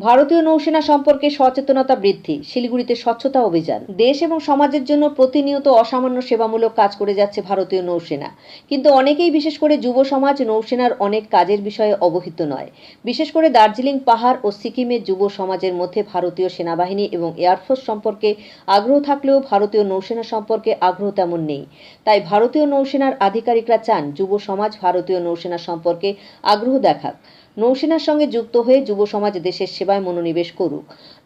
ভারতীয় নৌসেনা সম্পর্কে সচেতনতা বৃদ্ধি, শিলিগুড়িতে স্বচ্ছতা অভিযান। দেশ এবং সমাজের জন্য প্রতিনিয়ত অসামান্য সেবামূলক কাজ করে যাচ্ছে ভারতীয় নৌসেনা, কিন্তু অনেকেই, বিশেষ করে যুব সমাজ, নৌসেনার অনেক কাজের বিষয়ে অবহিত নয়। বিশেষ করে দার্জিলিং পাহাড় ও সিকিমের যুব সমাজের মধ্যে ভারতীয় সেনাবাহিনী এবং এয়ারফোর্স সম্পর্কে আগ্রহ থাকলেও ভারতীয় নৌসেনা সম্পর্কে আগ্রহ তেমন নেই। তাই ভারতীয় নৌসেনার আধিকারিকরা চান যুব সমাজ ভারতীয় নৌসেনা সম্পর্কে আগ্রহ দেখাক, নৌসেনার সঙ্গে যুক্ত হয়ে যুব সমাজ দেশের সেবায় মনোনিবেশ করুক।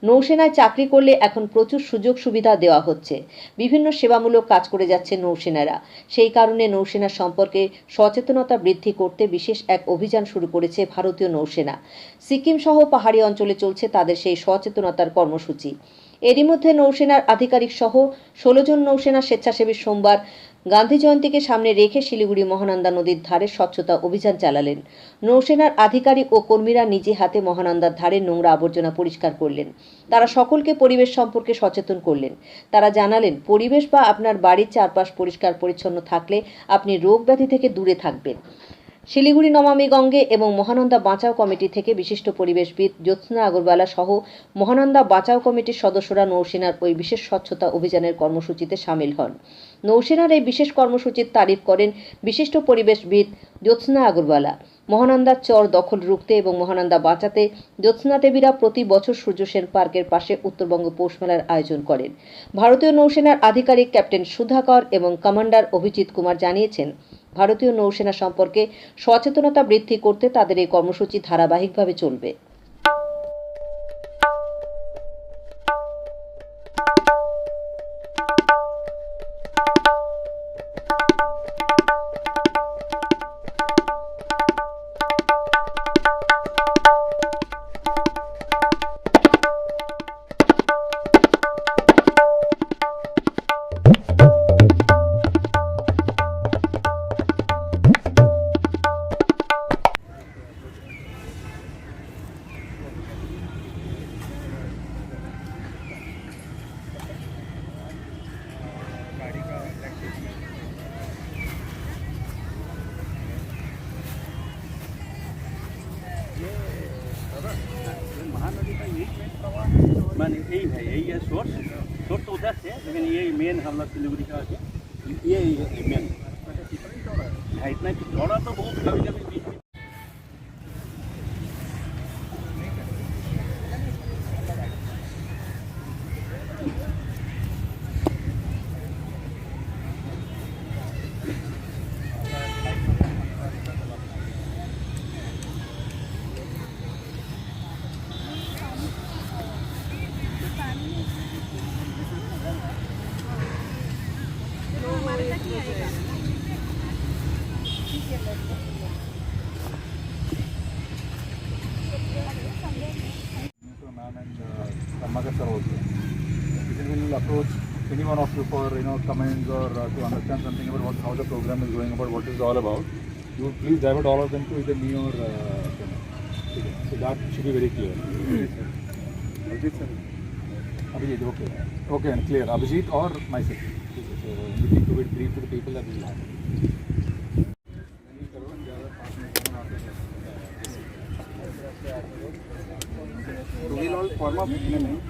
নৌসেনায় চাকরি করলে এখন প্রচুর সুযোগ সুবিধা দেওয়া হচ্ছে, বিভিন্ন সেবামূলক কাজ করে যাচ্ছে নৌসেনারা। সেই কারণে নৌসেনা সম্পর্কে সচেতনতা বৃদ্ধি করতে বিশেষ এক অভিযান শুরু করেছে ভারতীয় নৌসেনা। সিকিম সহ পাহাড়ি অঞ্চলে চলছে তাদের সেই সচেতনতার কর্মসূচি। এরই মধ্যে নৌসেনার আধিকারিক সহ 16 জন নৌসেনা স্বেচ্ছাসেবী সোমবার গান্ধী জয়ন্তীকে সামনে রেখে শিলিগুড়ি মহানন্দা নদীর ধারে স্বচ্ছতা অভিযান চালালেন। নৌসেনার আধিকারিক ও কর্মীরা নিজে হাতে মহানন্দার ধারে নোংরা আবর্জনা পরিষ্কার করলেন। তারা সকলকে পরিবেশ সম্পর্কে সচেতন করলেন। তারা জানালেন, পরিবেশ বা আপনার বাড়ির চারপাশ পরিষ্কার পরিচ্ছন্ন থাকলে আপনি রোগ ব্যাধি থেকে দূরে থাকবেন। শিলিগুড়ি নমামি গঙ্গে এবং মহানন্দা বাঁচাও কমিটি থেকে বিশিষ্ট পরিবেশবিদ জ্যোৎস্না আগরওয়ালা সহ মহানন্দা বাঁচাও কমিটির সদস্যরা নৌসেনার ওই বিশেষ স্বচ্ছতা অভিযানের কর্মসূচিতে সামিল হন। নৌসেনার এই বিশেষ কর্মসূচির তারিফ করেন বিশিষ্ট পরিবেশবিদ জ্যোৎস্না আগরওয়ালা। মহানন্দার চর দখল রুখতে এবং মহানন্দা বাঁচাতে জ্যোৎস্না দেবীরা প্রতি বছর সূর্য সেন পার্কের পাশে উত্তরবঙ্গ পৌষ মেলার আয়োজন করেন। ভারতীয় নৌসেনার আধিকারিক ক্যাপ্টেন সুধাকর এবং কমান্ডার অভিজিৎ কুমার জানিয়েছেন, ভারতীয় নৌসেনা সম্পর্কে সচেতনতা বৃদ্ধি করতে তাদের এই কর্মসূচি ধারাবাহিকভাবে চলবে। महानदी का यही मेन प्रवाह मान यही है सोर्स सोर्स तो उधर से, लेकिन ये मेन हम लोग सिलीगुड़ी का है, ये मेन है। इतना चौड़ा तो बहुत कभी कभी बीच में Karmagar sir also. Basically, we will approach any one of you for comments or to understand something about how the program is going, about what it's all about. You would please divert all of them to either me or so that should be very clear. Abhijit sir. Abhijit, okay, and clear. Abhijit or myself. So we need to be brief to the people that we will have. So we'll all form up in a minute.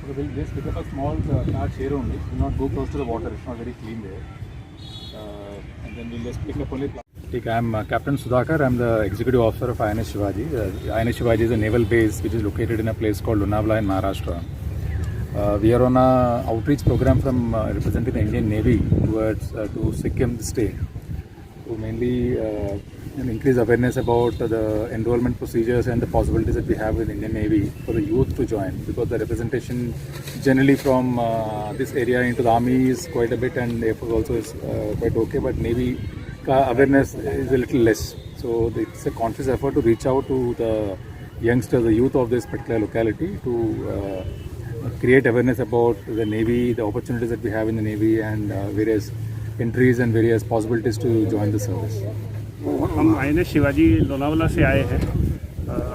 So we'll just pick up a small flat chair only. Do not go close to the water. It's not very clean there. And then we'll just pick up only. I am Captain Sudhakar. I am the Executive Officer of INS Shivaji. INS Shivaji is a naval base which is located in a place called Lonavala in Maharashtra. We are on a outreach program from representing the Indian Navy towards to Sikkim state to mainly increase awareness about the enrollment procedures and the possibilities that we have with Indian Navy for the youth to join, because the representation generally from this area into the army is quite a bit, and Air Force also is quite okay, but Navy awareness is a little less. So it's a conscious effort to reach out to the youngsters, the youth of this particular locality, to create awareness about the Navy, the opportunities that we have in the Navy, and various entries and various possibilities to join the service. हम INS Shivaji Lonavala से आए हैं।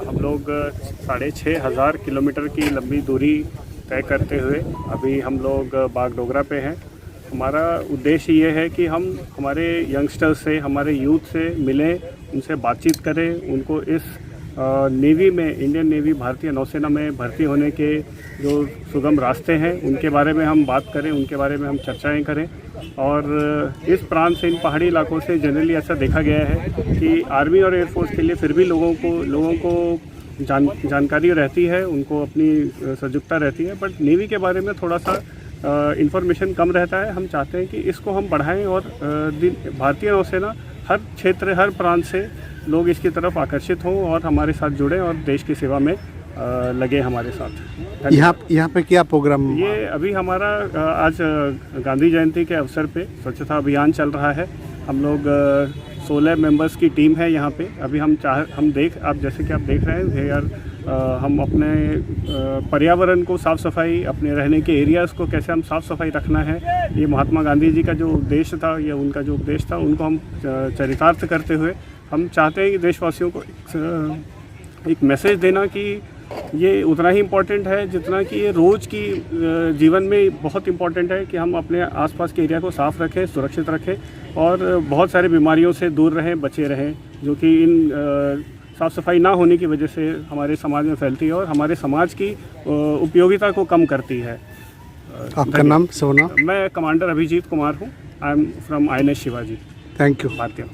हम लोग 6,500 kilometre की लंबी दूरी तय करते हुए अभी हम लोग बागडोगरा पे हैं। हमारा उद्देश्य ये है कि हम हमारे यंगस्टर्स से, हमारे यूथ से मिलें, उनसे बातचीत करें, उनको इस नेवी में, इंडियन नेवी, भारतीय नौसेना में भर्ती होने के जो सुगम रास्ते हैं उनके बारे में हम बात करें, उनके बारे में हम चर्चाएं करें। और इस प्रांत से, इन पहाड़ी इलाकों से जनरली ऐसा देखा गया है कि आर्मी और एयरफोर्स के लिए फिर भी लोगों को जानकारी रहती है, उनको अपनी सजगता रहती है, बट नेवी के बारे में थोड़ा सा इंफॉर्मेशन कम रहता है। हम चाहते हैं कि इसको हम बढ़ाएं और भारतीय नौसेना हर क्षेत्र, हर प्रांत से लोग इसकी तरफ आकर्षित हों और हमारे साथ जुड़ें और देश की सेवा में लगे हमारे साथ। यहाँ पे क्या प्रोग्राम? ये अभी हमारा आज गांधी जयंती के अवसर पे स्वच्छता अभियान चल रहा है। हम लोग 16 मेंबर्स की टीम है यहाँ पे। अभी आप जैसे कि आप देख रहे हैं यार, हम अपने पर्यावरण को साफ़ सफाई, अपने रहने के एरियाज़ को कैसे हम साफ़ सफाई रखना है, ये महात्मा गांधी जी का जो उद्देश्य था, या उनका जो उपदेश था, उनको हम चरितार्थ करते हुए हम चाहते हैं कि देशवासियों को एक मैसेज देना कि ये उतना ही इम्पोर्टेंट है जितना कि ये रोज़ की जीवन में बहुत इम्पोर्टेंट है कि हम अपने आसपास के एरिया को साफ़ रखें, सुरक्षित रखें और बहुत सारी बीमारियों से दूर रहें, बचे रहें, जो कि इन साफ़ सफाई ना होने की वजह से हमारे समाज में फैलती है और हमारे समाज की उपयोगिता को कम करती है। आपका नाम? मैं कमांडर अभिजीत कुमार हूँ। I am from INS Shivaji. Thank you. भारतीय।